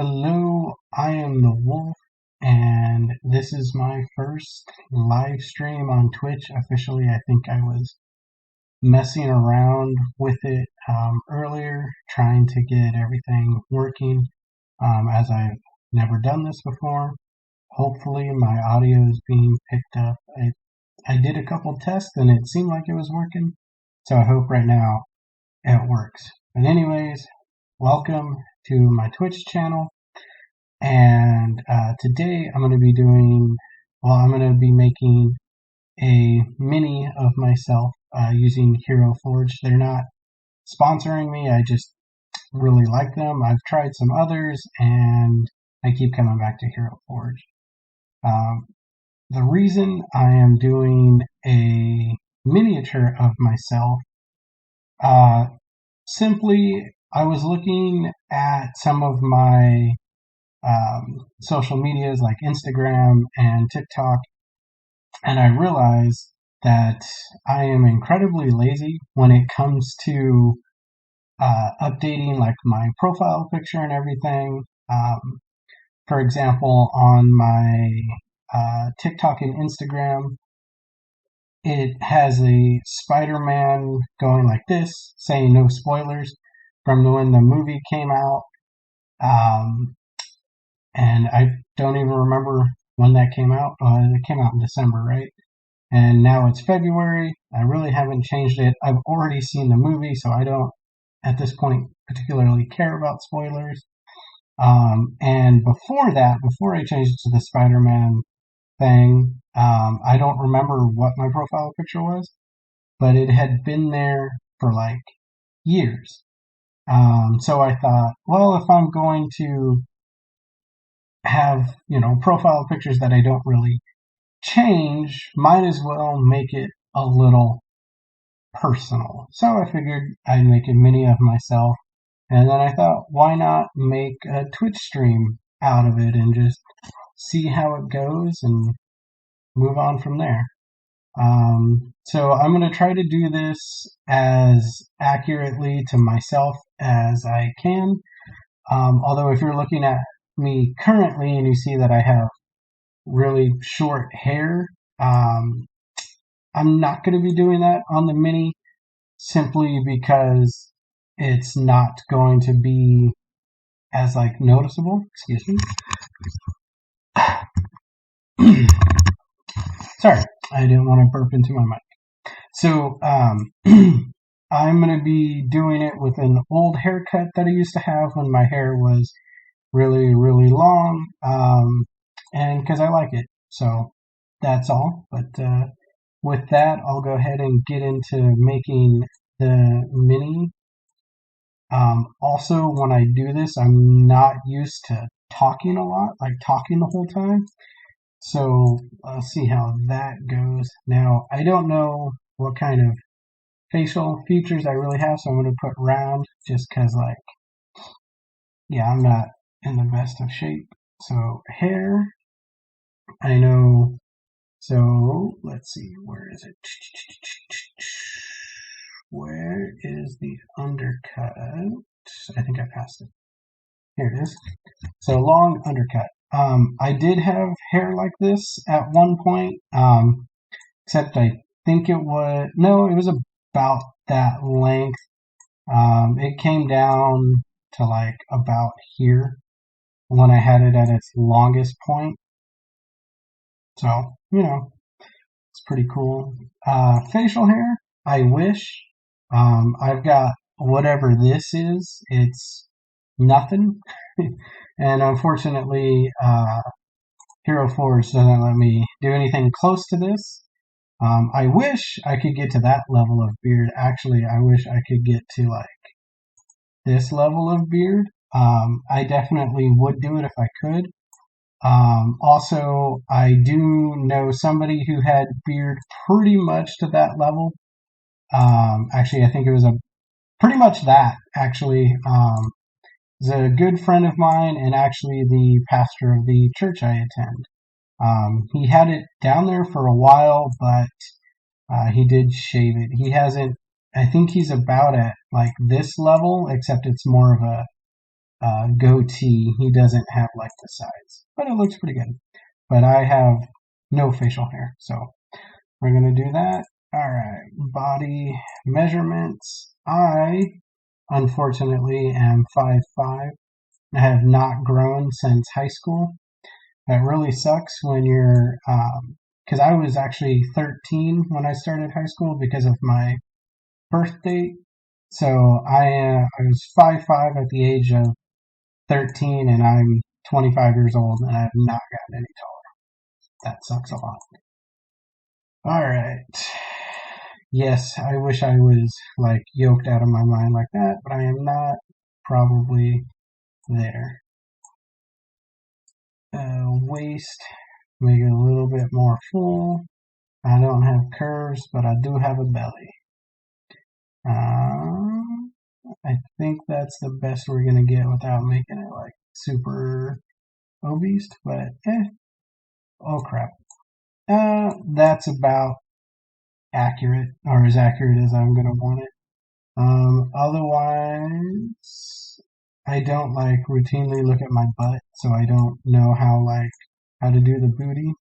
Hello, I am the Wolf, and this is my first live stream on Twitch. Officially, I think I was messing around with it earlier, trying to get everything working, as I've never done this before. Hopefully, my audio is being picked up. I did a couple tests, and it seemed like it was working, so I hope right now it works. But anyways, welcome to my Twitch channel. And today I'm going to be I'm going to be making a mini of myself using Hero Forge. They're not sponsoring me, I just really like them. I've tried some others and I keep coming back to Hero Forge. Um, the reason I am doing a miniature of myself, uh, simply I was looking at some of my social medias like Instagram and TikTok, and I realized that I am incredibly lazy when it comes to updating like my profile picture and everything. For example, on my TikTok and Instagram, it has a Spider-Man going like this, saying no spoilers from when the movie came out. Um, and I don't even remember when that came out. It came out in December, right? And now it's February. I really haven't changed it. I've already seen the movie, so I don't, at this point, particularly care about spoilers. And before that, before I changed it to the Spider-Man thing, I don't remember what my profile picture was, but it had been there for like years. So I thought, well, if I'm going to have, profile pictures that I don't really change, might as well make it a little personal. So I figured I'd make a mini of myself, and then I thought, why not make a Twitch stream out of it and just see how it goes and move on from there. So I'm going to try to do this as accurately to myself as I can. Although if you're looking at me currently and you see that I have really short hair, I'm not going to be doing that on the mini simply because it's not going to be as like noticeable. Excuse me. Sorry, I didn't want to burp into my mic. So I'm going to be doing it with an old haircut that I used to have when my hair was really, really long, and because I like it. So that's all. But with that, I'll go ahead and get into making the mini. Also, when I do this, I'm not used to talking a lot, like talking the whole time. So I'll see how that goes. Now, I don't know what kind of facial features I really have, so I'm going to put round just because, I'm not in the best of shape. So hair, I know. So let's see, where is it? Where is the undercut? I think I passed it. Here it is. So long undercut. I did have hair like this at one point, except I think it was, no, it was about that length. It came down to like about here when I had it at its longest point. So, it's pretty cool. Facial hair, I wish. I've got whatever this is. It's nothing. And unfortunately, Hero Force doesn't let me do anything close to this. I wish I could get to that level of beard. Actually, I wish I could get to like this level of beard. I definitely would do it if I could. Also, I do know somebody who had beard pretty much to that level. Actually, I think it was pretty much that, actually. Is a good friend of mine and actually the pastor of the church I attend. He had it down there for a while, but he did shave it. He hasn't, I think he's about at like this level, except it's more of a goatee. He doesn't have like the sides, but it looks pretty good. But I have no facial hair, so we're gonna do that. Alright, body measurements. I, unfortunately, am 5'5". I have not grown since high school. That really sucks when you're, because I was actually 13 when I started high school because of my birth date. So I was 5'5" at the age of 13, and I'm 25 years old, and I have not gotten any taller. That sucks a lot. Alright. Yes, I wish I was like yoked out of my mind like that, but I am not probably there. Waist, make it a little bit more full. I don't have curves, but I do have a belly. I think that's the best we're gonna get without making it like super obese, but oh crap. That's about accurate, or as accurate as I'm gonna want it. Otherwise, I don't like routinely look at my butt, so I don't know how to do the booty.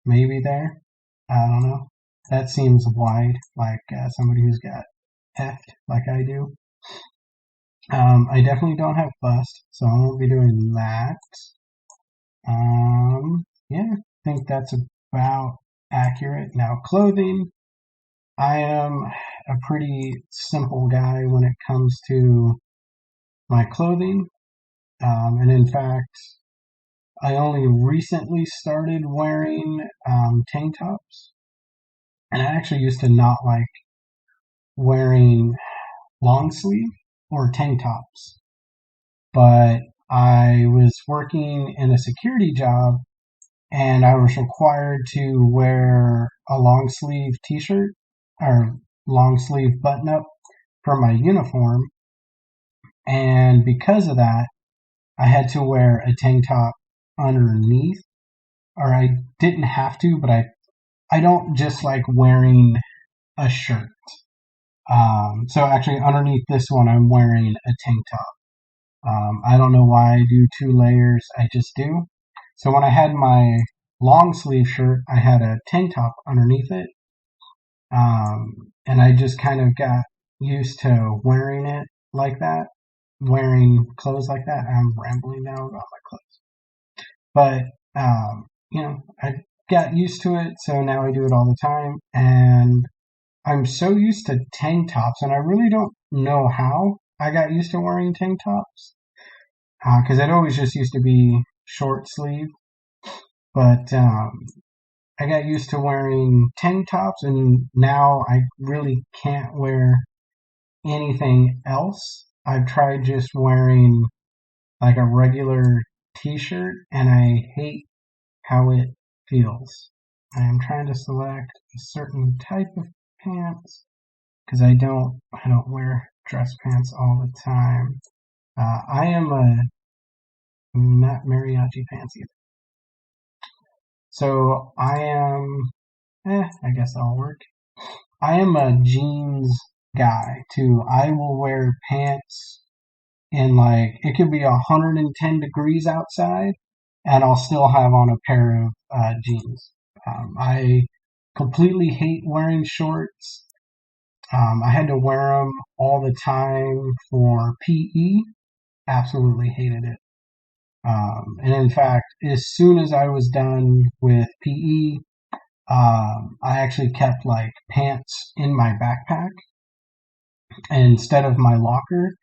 Maybe there. I don't know. That seems wide, like somebody who's got heft, like I do. I definitely don't have bust, so I won't be doing that. Yeah, I think that's about accurate. Now, clothing. I am a pretty simple guy when it comes to my clothing. And in fact, I only recently started wearing tank tops. And I actually used to not like wearing long sleeve or tank tops. But I was working in a security job and I was required to wear a long sleeve t-shirt or long sleeve button up for my uniform. And because of that, I had to wear a tank top underneath, or I didn't have to, but I don't just like wearing a shirt. So actually underneath this one, I'm wearing a tank top. I don't know why I do 2 layers. I just do. So when I had my long sleeve shirt, I had a tank top underneath it. And I just kind of got used to wearing it like that, wearing clothes like that. I'm rambling now about my clothes. But, I got used to it, so now I do it all the time. And I'm so used to tank tops, and I really don't know how I got used to wearing tank tops. Because it always just used to be short sleeve. But I got used to wearing tank tops, and now I really can't wear anything else. I've tried just wearing like a regular t-shirt, and I hate how it feels. I am trying to select a certain type of pants because I don't wear dress pants all the time. I am not mariachi pants either. So I am, I guess that'll work. I am a jeans guy too. I will wear pants in like, it could be 110 degrees outside and I'll still have on a pair of jeans. I completely hate wearing shorts. I had to wear them all the time for PE. Absolutely hated it. And in fact, as soon as I was done with PE, I actually kept like pants in my backpack instead of my locker.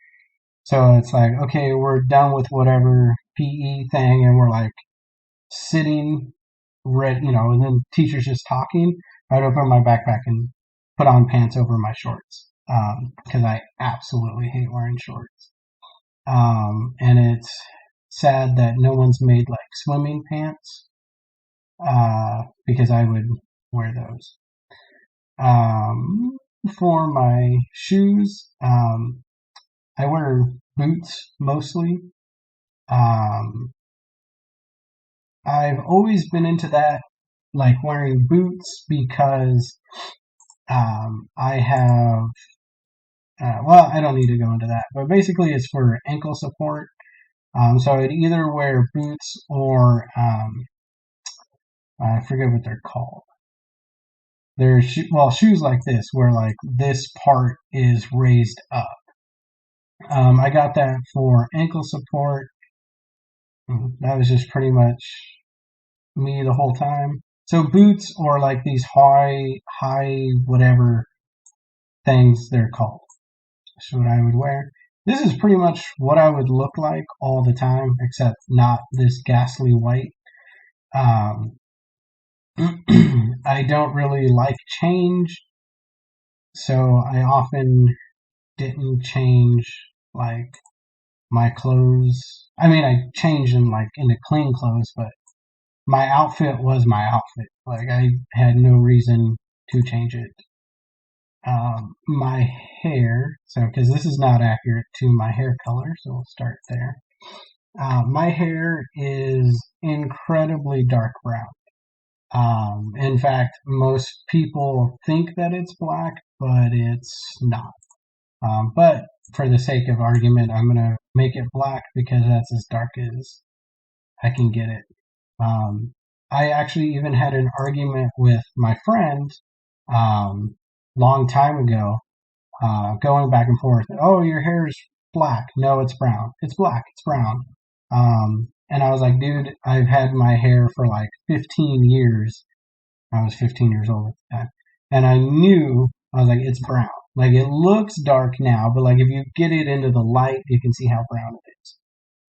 So it's like, okay, we're done with whatever PE thing, and we're like sitting, and then teacher's just talking. I'd open my backpack and put on pants over my shorts because I absolutely hate wearing shorts. And it's sad that no one's made like swimming pants because I would wear those. For my shoes, I wear boots mostly. I've always been into that, like wearing boots because I have well, I don't need to go into that, but basically it's for ankle support. So I'd either wear boots or I forget what they're called. They're shoes like this, where like this part is raised up. I got that for ankle support. That was just pretty much me the whole time. So boots or like these high whatever things they're called. That's what I would wear. This is pretty much what I would look like all the time, except not this ghastly white. Um, I don't really like change, so I often didn't change like my clothes. I mean, I changed in like into clean clothes, but my outfit was my outfit. Like I had no reason to change it. My hair, so because this is not accurate to my hair color, so we'll start there. My hair is incredibly dark brown. In fact, most people think that it's black, but it's not. But for the sake of argument, I'm going to make it black because that's as dark as I can get it. I actually even had an argument with my friend long time ago, going back and forth. Oh, your hair's black. No, it's brown. It's black. It's brown. And I was like, dude, I've had my hair for like 15 years. I was 15 years old at the time. And I knew, I was like, it's brown. Like, it looks dark now, but like, if you get it into the light, you can see how brown it is.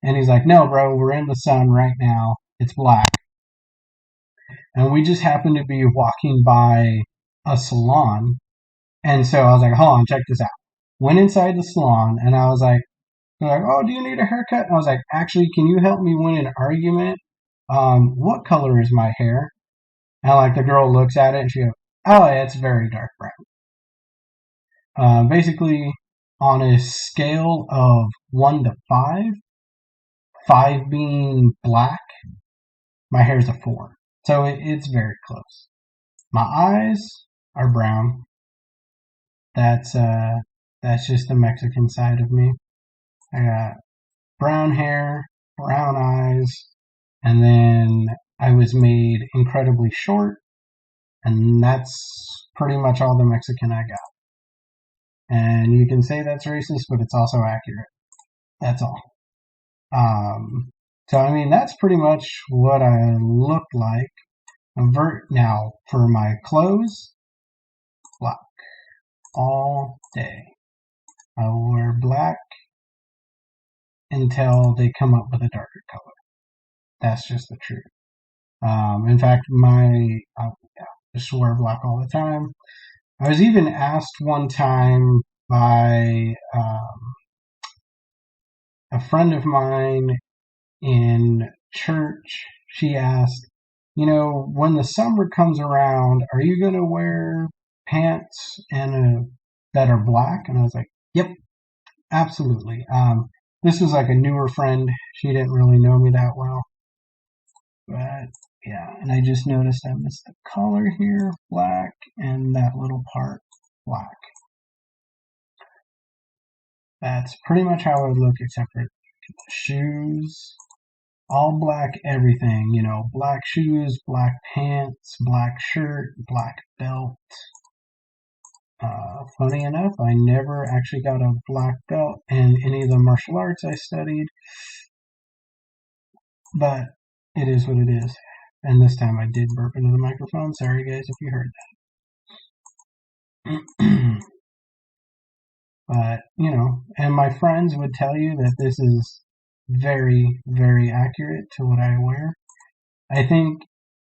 And he's like, no, bro, we're in the sun right now. It's black. And we just happened to be walking by a salon. And so I was like, hold on, check this out. Went inside the salon and I was like, they're like, oh, do you need a haircut? And I was like, actually, can you help me win an argument? What color is my hair? And like the girl looks at it and she goes, oh, yeah, it's very dark brown. Basically, on a scale of 1 to 5, 5 being black, my hair's a 4. So it's very close. My eyes are brown. That's just the Mexican side of me. I got brown hair, brown eyes, and then I was made incredibly short, and that's pretty much all the Mexican I got. And you can say that's racist, but it's also accurate. That's all. So I mean, that's pretty much what I look like. Now for my clothes, black all day. I will wear black until they come up with a darker color. That's just the truth. In fact, I just wear black all the time. I was even asked one time by a friend of mine in church. She asked, when the summer comes around, are you going to wear pants that are black? And I was like, yep, absolutely. This was like a newer friend. She didn't really know me that well. But yeah, and I just noticed I missed the collar here, black, and that little part, black. That's pretty much how I would look except for shoes. All black everything, black shoes, black pants, black shirt, black belt. Funny enough, I never actually got a black belt in any of the martial arts I studied, but it is what it is. And this time I did burp into the microphone. Sorry guys if you heard that. But, and my friends would tell you that this is very, very accurate to what I wear. I think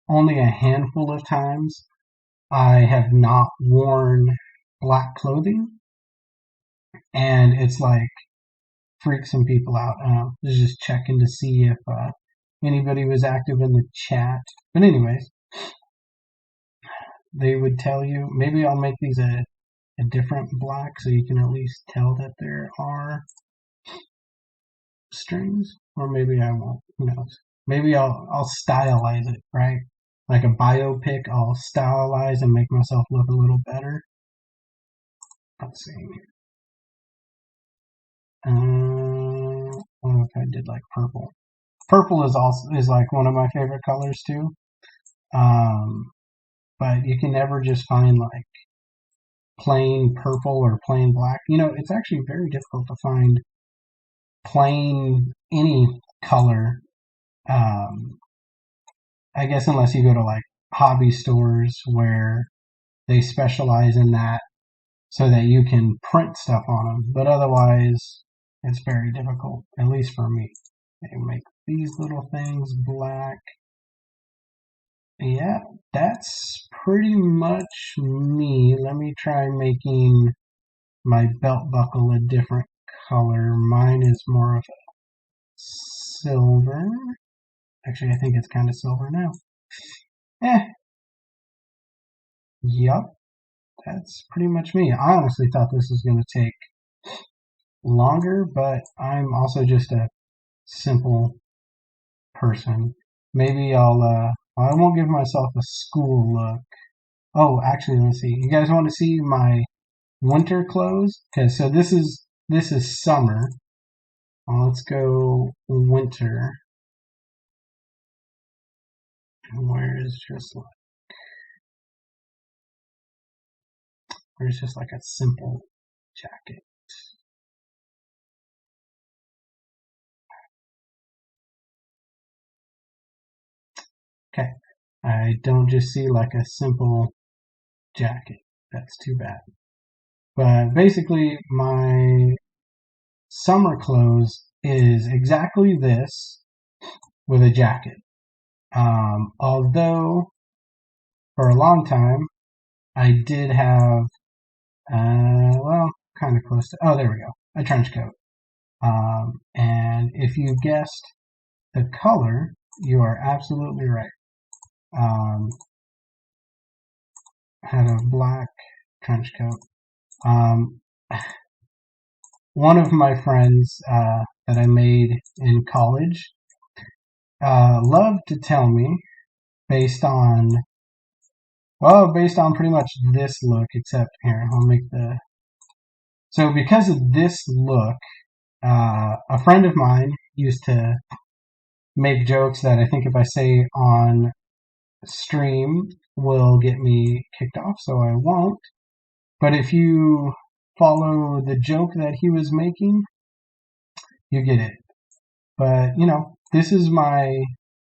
only a handful of times I have not worn black clothing, and it's like freaks some people out. Just checking to see if anybody was active in the chat. But anyways, they would tell you. Maybe I'll make these a different black so you can at least tell that there are strings, or maybe I won't. Who knows? Maybe I'll stylize it, right? Like a biopic, I'll stylize and make myself look a little better. Let's see. I don't know if I did like purple. Purple is like one of my favorite colors too. Um, but you can never just find like plain purple or plain black. It's actually very difficult to find plain any color. Um, I guess unless you go to like hobby stores where they specialize in that so that you can print stuff on them. But otherwise, it's very difficult, at least for me. They make these little things black. Yeah, that's pretty much me. Let me try making my belt buckle a different color. Mine is more of a silver. Actually, I think it's kind of silver now. Eh, yup, that's pretty much me. I honestly thought this was going to take longer, but I'm also just a simple person. Maybe I won't give myself a school look. Oh, actually, let's see. You guys want to see my winter clothes? Okay, so this is summer. Let's go winter. Where's just like a simple jacket. Okay, I don't just see like a simple jacket. That's too bad. But basically, my summer clothes is exactly this with a jacket. Although for a long time I did have, well, kind of close to, oh, there we go, a trench coat. And if you guessed the color, you are absolutely right. Had a black trench coat. Um, one of my friends that I made in college loved to tell me, based on based on pretty much this look, except here, I'll make the. So because of this look, a friend of mine used to make jokes that I think if I say on stream will get me kicked off, so I won't. But if you follow the joke that he was making, you get it. But, this is my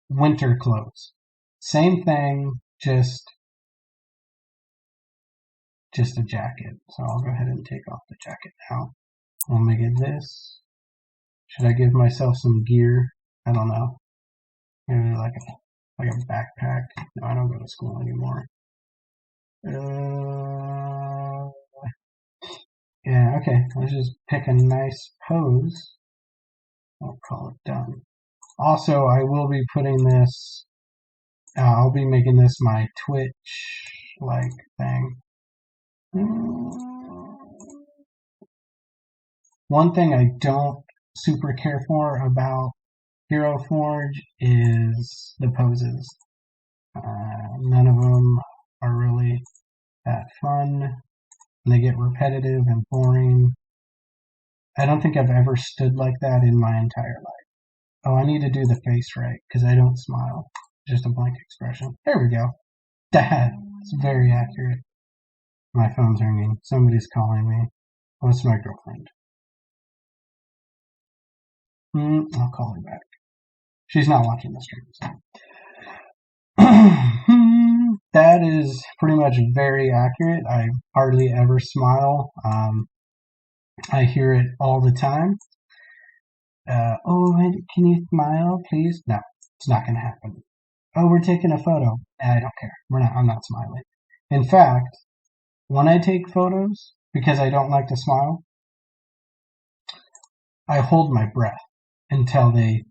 winter clothes. Same thing, just a jacket. So I'll go ahead and take off the jacket now. I'll make it this. Should I give myself some gear? I don't know. Maybe like a backpack. No, I don't go to school anymore. Yeah, okay. Let's just pick a nice pose. I'll call it done. Also, I will be putting this. I'll be making this my Twitch-like thing. One thing I don't super care for about Hero Forge is the poses. None of them are really that fun. And they get repetitive and boring. I don't think I've ever stood like that in my entire life. Oh, I need to do the face right, because I don't smile. Just a blank expression. There we go. That's very accurate. My phone's ringing. Somebody's calling me. Oh, it's my girlfriend. I'll call her back. She's not watching the stream, so. That is pretty much very accurate. I hardly ever smile. I hear it all the time. Oh, can you smile, please? No, it's not going to happen. Oh, we're taking a photo. I don't care. I'm not smiling. In fact, when I take photos, because I don't like to smile, I hold my breath until they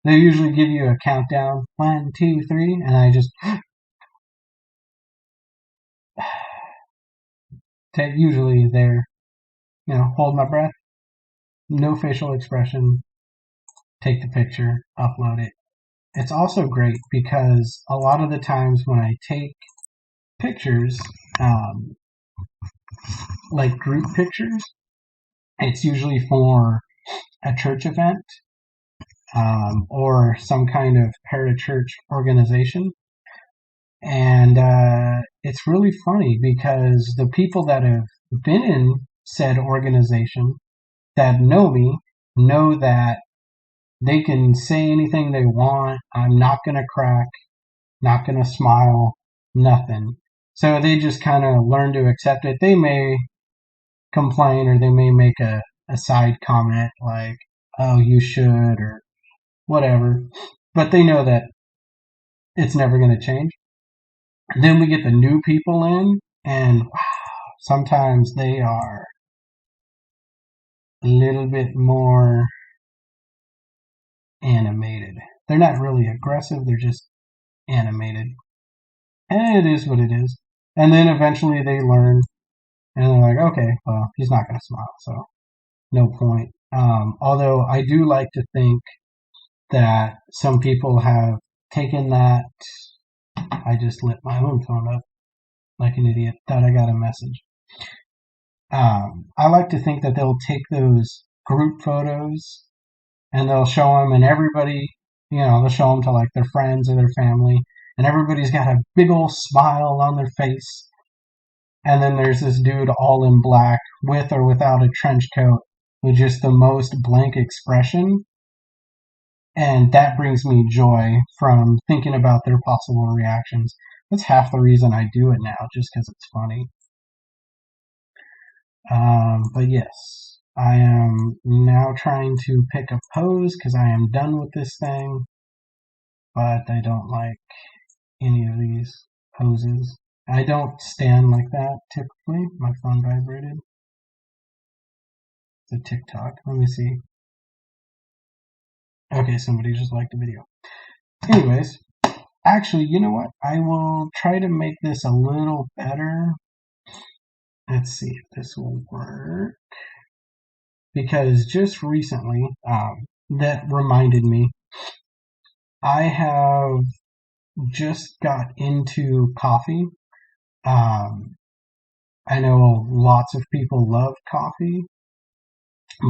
usually give you a countdown. 1, 2, 3, and I just usually they're, hold my breath, no facial expression, take the picture, upload it. It's also great because a lot of the times when I take pictures, like group pictures, it's usually for a church event, or some kind of parachurch organization. And it's really funny because the people that have been in said organization that know me know that they can say anything they want. I'm not going to crack, not going to smile, nothing. So they just kind of learn to accept it. They may complain or they may make a side comment like, oh, you should, or whatever. But they know that it's never going to change. Then we get the new people in, and wow, sometimes they are a little bit more animated. They're not really aggressive, they're just animated. And it is what it is. And then eventually they learn, and they're like, okay, well, he's not going to smile, so no point. Although I do like to think that some people have taken that. I just lit my own phone up like an idiot. Thought I got a message. I like to think that they'll take those group photos and they'll show them, and everybody, they'll show them to like their friends or their family, and everybody's got a big old smile on their face. And then there's this dude all in black with or without a trench coat with just the most blank expression. And that brings me joy from thinking about their possible reactions. That's half the reason I do it now, just because it's funny. But yes, I am now trying to pick a pose because I am done with this thing. But I don't like any of these poses. I don't stand like that typically. My phone vibrated. It's a TikTok. Let me see. Okay, somebody just liked the video. Anyways, actually, you know what? I will try to make this a little better. Let's see if this will work. Because just recently, that reminded me, I have just got into coffee. I know lots of people love coffee,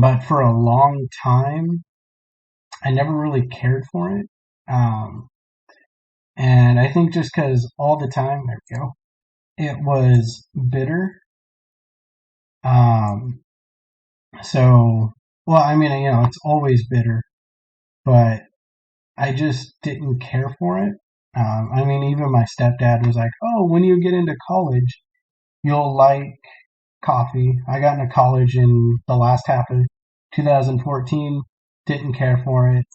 but for a long time, I never really cared for it. And I think just because all the time, there we go, it was bitter. So, well, I mean, it's always bitter, but I just didn't care for it. I mean, even my stepdad was like, oh, when you get into college, you'll like coffee. I got into college in the last half of 2014, didn't care for it.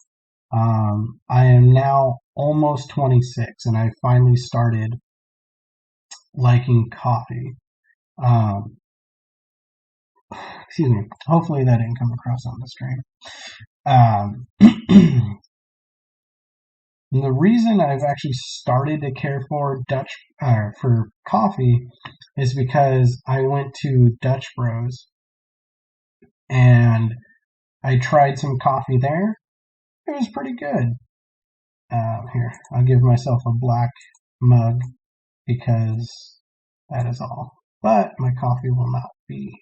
I am now almost 26, and I finally started liking coffee. Excuse me. Hopefully that didn't come across on the stream. The reason I've actually started to care for for coffee is because I went to Dutch Bros and I tried some coffee there. It was pretty good. Here, I'll give myself a black mug because that is all. But my coffee will not be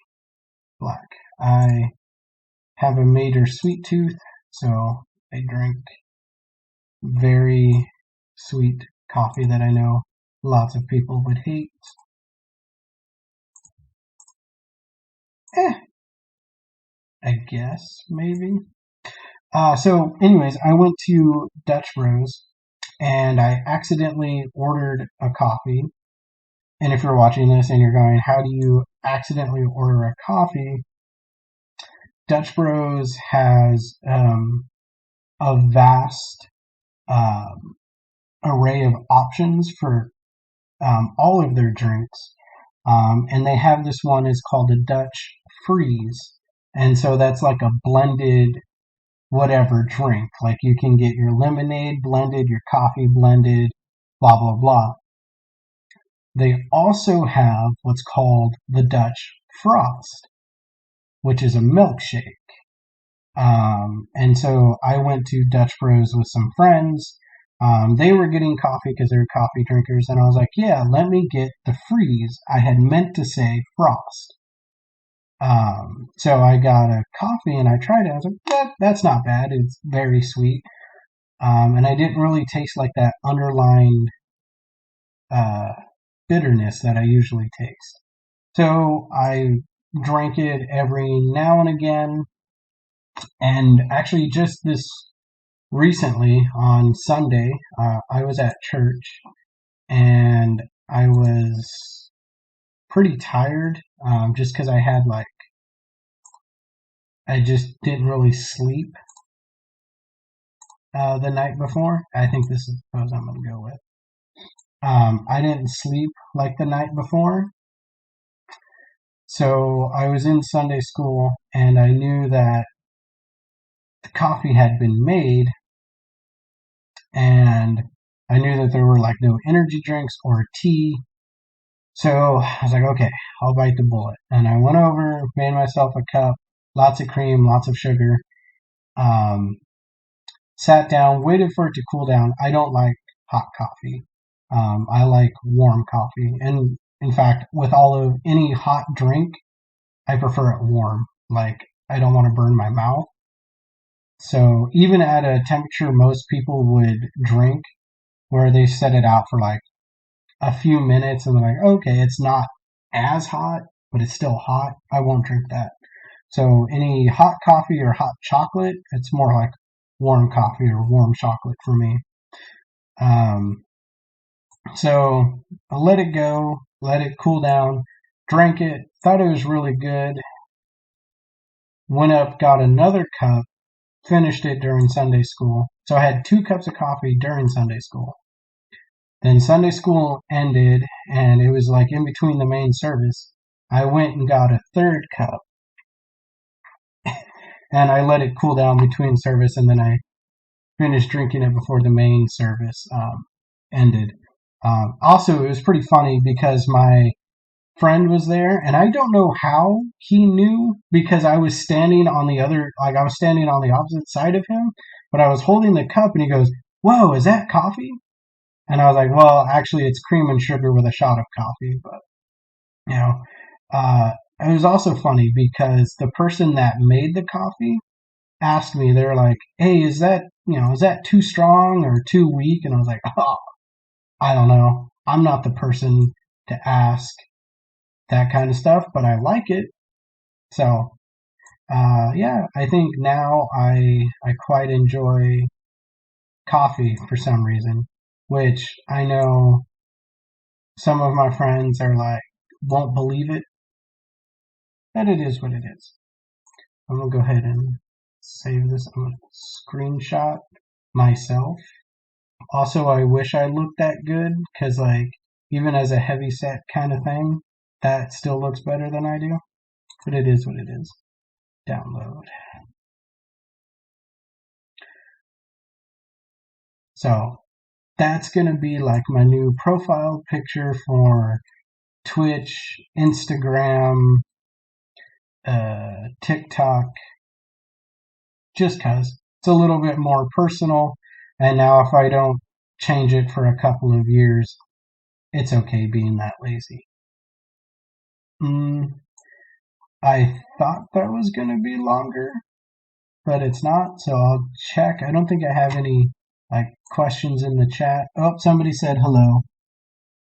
black. I have a major sweet tooth, so I drink very sweet coffee that I know lots of people would hate. I guess, maybe. So anyways, I went to Dutch Bros and I accidentally ordered a coffee. And if you're watching this and you're going, how do you accidentally order a coffee? Dutch Bros has a vast array of options for all of their drinks. And they have this one is called a Dutch Freeze. And so that's like a blended whatever drink. Like you can get your lemonade blended, your coffee blended, blah, blah, blah. They also have what's called the Dutch Frost, which is a milkshake. And so I went to Dutch Bros with some friends. They were getting coffee because they're coffee drinkers. And I was like, yeah, let me get the freeze. I had meant to say frost. So I got a coffee and I tried it. I was like, that's not bad. It's very sweet. And I didn't really taste like that underlying uh, bitterness that I usually taste. So I drank it every now and again. And actually, just this recently on Sunday, I was at church and I was pretty tired just because I just didn't really sleep the night before. I think this is the pose I'm going to go with. I didn't sleep like the night before. So I was in Sunday school and I knew that the coffee had been made and I knew that there were like no energy drinks or tea. So I was like, okay, I'll bite the bullet. And I went over, made myself a cup, lots of cream, lots of sugar, um, sat down, waited for it to cool down. I don't like hot coffee. I like warm coffee. And in fact, with any hot drink, I prefer it warm. Like, I don't want to burn my mouth. So even at a temperature most people would drink, where they set it out for like a few minutes and they're like, okay, it's not as hot, but it's still hot, I won't drink that. So any hot coffee or hot chocolate, it's more like warm coffee or warm chocolate for me. Um, so I let it go, let it cool down, drank it, thought it was really good, went up, got another cup, finished it during Sunday school. So I had 2 cups of coffee during Sunday school. Then Sunday school ended, and it was like in between the main service. I went and got a third cup, and I let it cool down between service, and then I finished drinking it before the main service ended. Also, it was pretty funny because my friend was there, and I don't know how he knew because I was standing on I was standing on the opposite side of him, but I was holding the cup, and he goes, "Whoa, is that coffee?" And I was like, "Well, actually, it's cream and sugar with a shot of coffee." But you know, uh, it was also funny because the person that made the coffee asked me, they're like, "Hey, is that too strong or too weak?" And I was like, "Oh, I don't know. I'm not the person to ask that kind of stuff, but I like it." So, yeah, I think now I quite enjoy coffee for some reason, which I know some of my friends are like, won't believe it, but it is what it is. I'm gonna go ahead and save this. I'm gonna screenshot myself. Also, I wish I looked that good because, like, even as a heavy set kind of thing, that still looks better than I do. But it is what it is. Download. So that's gonna be like my new profile picture for Twitch, Instagram, TikTok, just cause it's a little bit more personal. And now if I don't change it for a couple of years, it's okay being that lazy. Mm, I thought that was going to be longer, but it's not. So I'll check. I don't think I have any like questions in the chat. Oh, somebody said hello.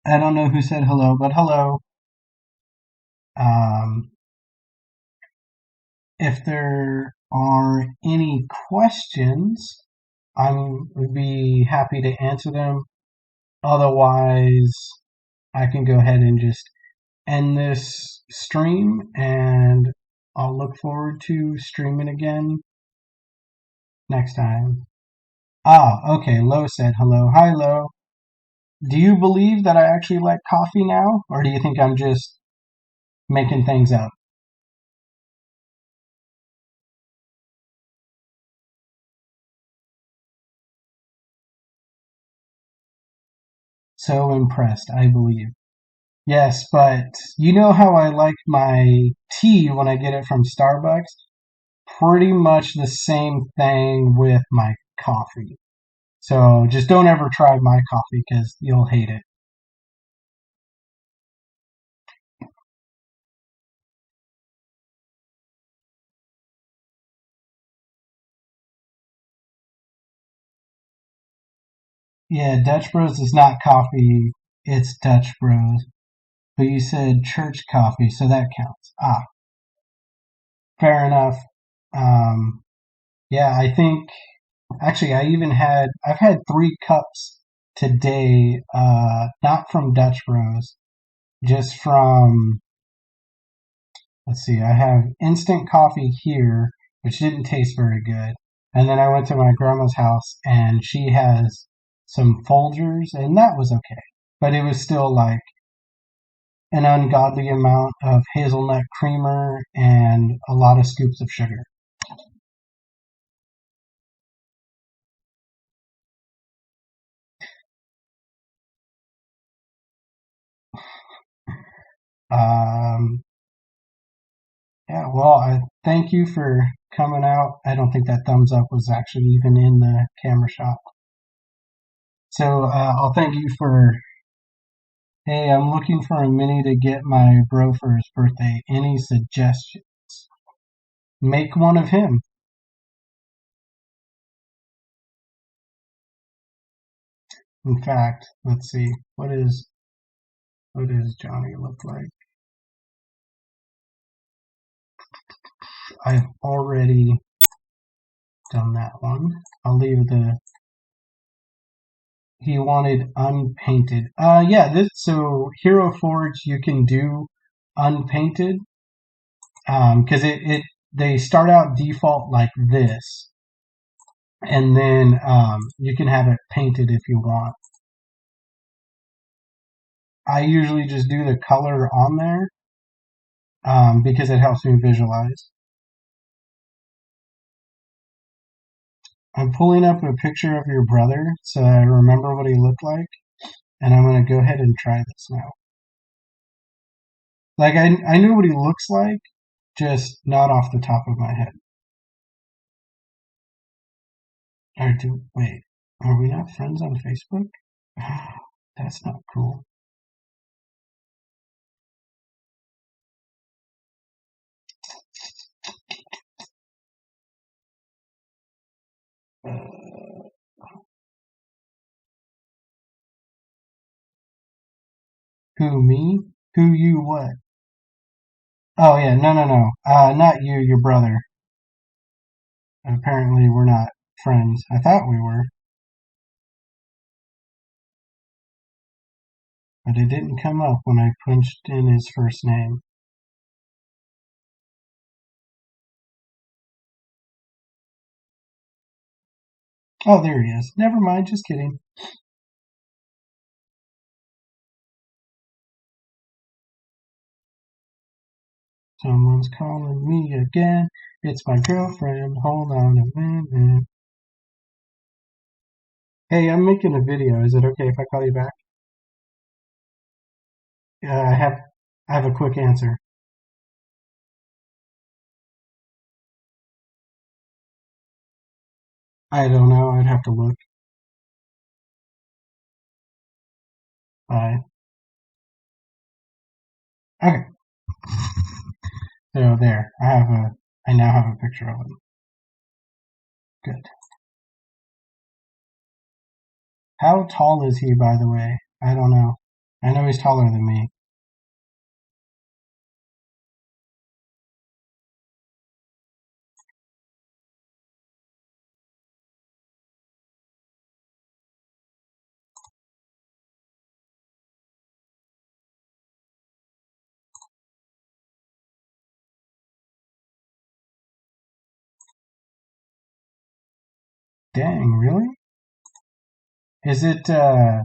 I don't know who said hello, but hello. Um, if there are any questions, I would be happy to answer them. Otherwise, I can go ahead and just end this stream and I'll look forward to streaming again next time. Ah, okay, Lo said hello. Hi, Lo. Do you believe that I actually like coffee now, or do you think I'm just making things up? So impressed, I believe. Yes, but you know how I like my tea when I get it from Starbucks? Pretty much the same thing with my coffee. So just don't ever try my coffee because you'll hate it. Yeah, Dutch Bros is not coffee, it's Dutch Bros. But you said church coffee, so that counts. Ah, fair enough. Um, yeah, I think actually I've had 3 cups today, not from Dutch Bros, just from, let's see, I have instant coffee here, which didn't taste very good. And then I went to my grandma's house and she has some Folgers and that was okay. But it was still like an ungodly amount of hazelnut creamer and a lot of scoops of sugar. Um, yeah, well, I thank you for coming out. I don't think that thumbs up was actually even in the camera shot. So I'll thank you for. Hey, I'm looking for a mini to get my bro for his birthday. Any suggestions? Make one of him. In fact, let's see. What does Johnny look like? I've already done that one. I'll leave the. He wanted unpainted. Yeah. This so Hero Forge you can do unpainted. Because they start out default like this, and then you can have it painted if you want. I usually just do the color on there because it helps me visualize. I'm pulling up a picture of your brother so I remember what he looked like, and I'm going to go ahead and try this now. Like, I know what he looks like, just not off the top of my head. Wait, are we not friends on Facebook? That's not cool. Who, me? Who, you, what? Oh, yeah, no. Not you, your brother. Apparently, we're not friends. I thought we were, but it didn't come up when I punched in his first name. Oh, there he is. Never mind, just kidding. Someone's calling me again. It's my girlfriend. Hold on a minute. Hey, I'm making a video. Is it okay if I call you back? I have a quick answer. I don't know. I'd have to look. Bye. Okay. So there. I now have a picture of him. Good. How tall is he, by the way? I don't know. I know he's taller than me. Dang, really? Is it, does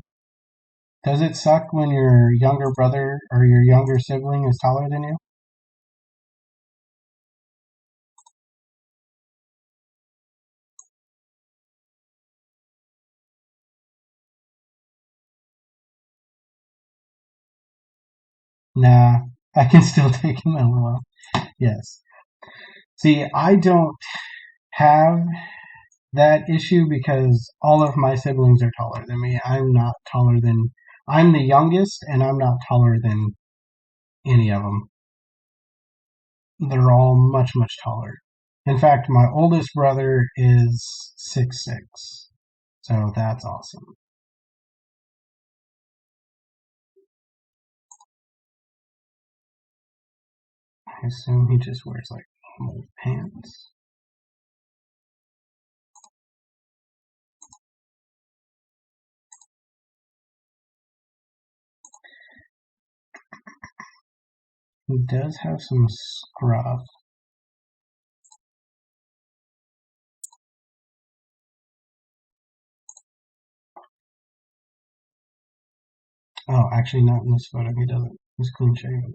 it suck when your younger brother or your younger sibling is taller than you? Nah, I can still take him LOL. Yes. See, I don't have that issue because all of my siblings are taller than me. I'm the youngest and I'm not taller than any of them. They're all much, much taller. In fact, my oldest brother is 6'6", so that's awesome. I assume he just wears like normal pants. He does have some scruff. Oh, actually, not in this photo. He doesn't. He's clean shaven.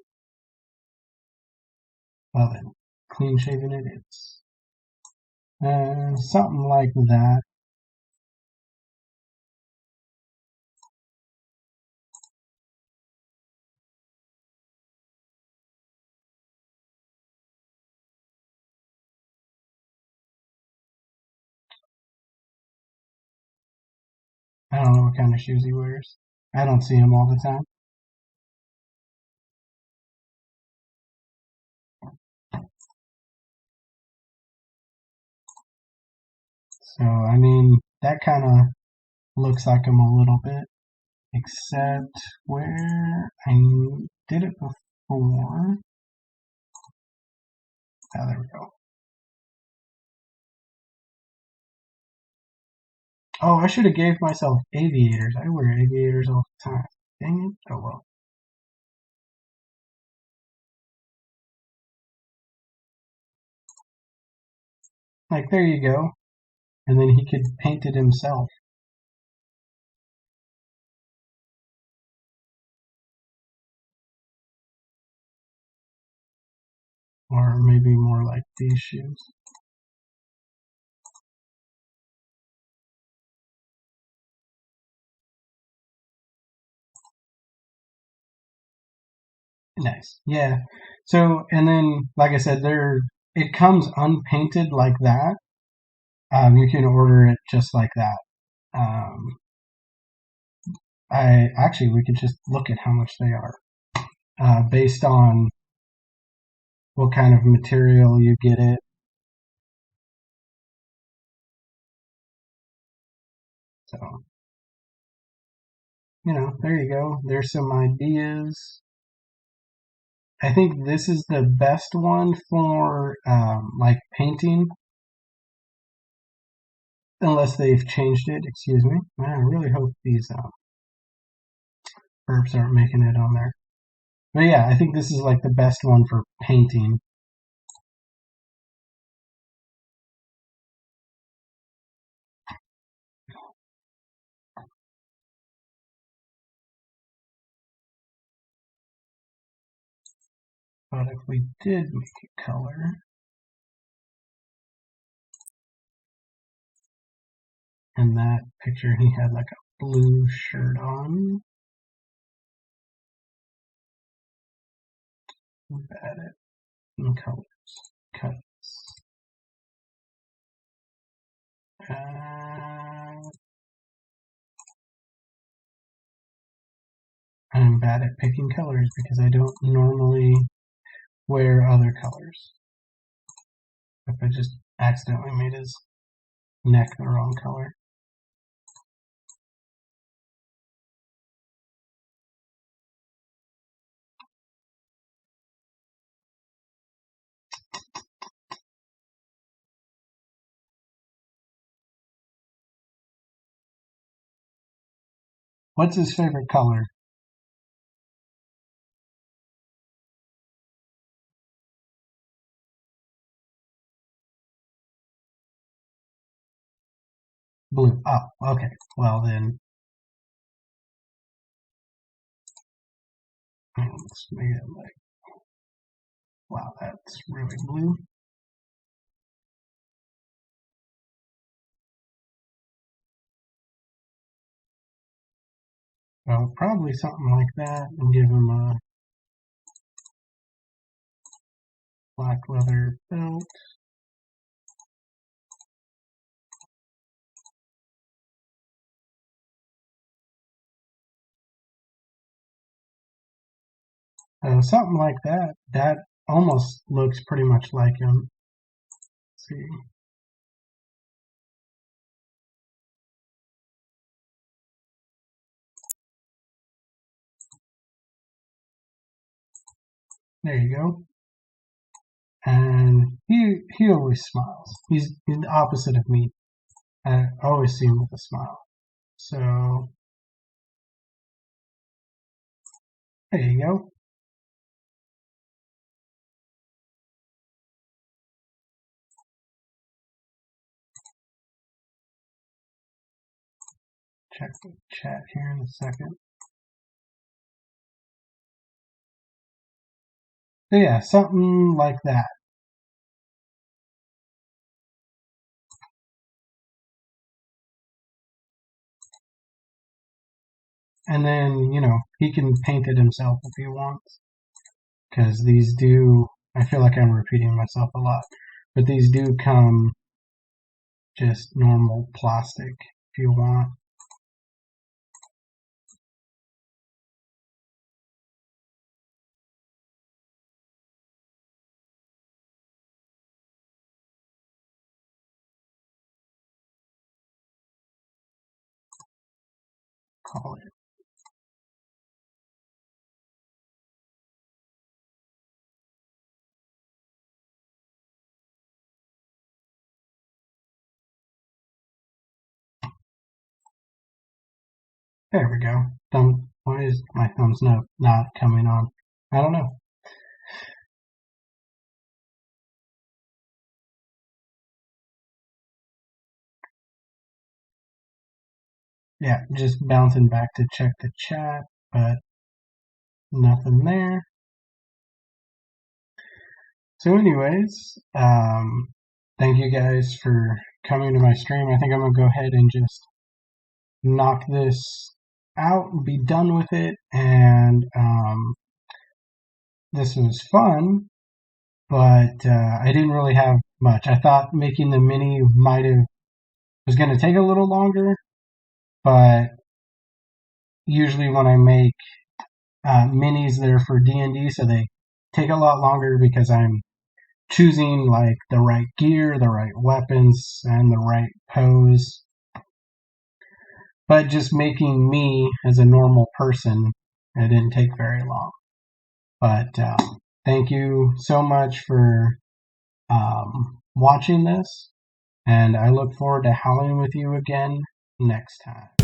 Well then, clean shaven it is. Something like that. I don't know what kind of shoes he wears. I don't see him all the time. So, I mean, that kind of looks like him a little bit. Except where I did it before. Ah, there we go. Oh, I should have gave myself aviators. I wear aviators all the time. Dang it. Oh well. Like, there you go. And then he could paint it himself. Or maybe more like these shoes. Nice. Yeah. So, and then, like I said, it comes unpainted like that. You can order it just like that. Um, we could just look at how much they are, based on what kind of material you get it. So, there you go. There's some ideas. I think this is the best one for, like painting, unless they've changed it. Excuse me. Man, I really hope these burps aren't making it on there. But yeah, I think this is like the best one for painting. But if we did make it color, in that picture he had like a blue shirt on. Add it in colors. Cuts. I'm bad at picking colors because I don't normally wear other colors. If I just accidentally made his neck the wrong color. What's his favorite color? Blue. Oh, okay. Well then, let's make it like, wow, that's really blue. Well, probably something like that, and give him a black leather belt. Something like that. That almost looks pretty much like him. Let's see. There you go. and he always smiles. He's the opposite of me. I always see him with a smile. So there you go. Check the chat here in a second. So yeah, something like that. And then, he can paint it himself if he wants. Because these do, I feel like I'm repeating myself a lot, but these do come just normal plastic if you want. Call it. There we go. Why is my thumb's not coming on? I don't know. Yeah, just bouncing back to check the chat, but nothing there. So anyways, thank you guys for coming to my stream. I think I'm gonna go ahead and just knock this out and be done with it. And this was fun, but I didn't really have much. I thought making the mini was gonna take a little longer, but usually when I make minis, they're for D&D, so they take a lot longer because I'm choosing like the right gear, the right weapons, and the right pose. But just making me as a normal person, it didn't take very long. But thank you so much for watching this, and I look forward to howling with you again next time.